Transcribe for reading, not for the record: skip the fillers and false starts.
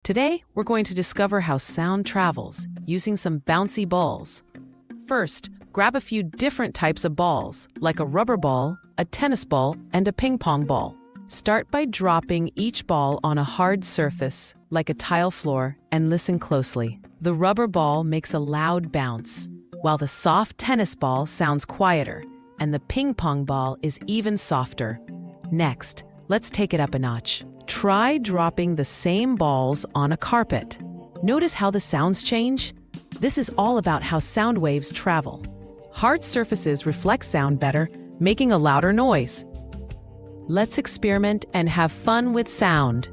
Today, we're going to discover how sound travels using some bouncy balls. First, grab a few different types of balls, like a rubber ball, a tennis ball, and a ping pong ball. Start by dropping each ball on a hard surface, like a tile floor, and listen closely. The rubber ball makes a loud bounce, while the soft tennis ball sounds quieter, and the ping pong ball is even softer. Next, let's take it up a notch. Try dropping the same balls on a carpet. Notice how the sounds change? This is all about how sound waves travel. Hard surfaces reflect sound better, making a louder noise. Let's experiment and have fun with sound.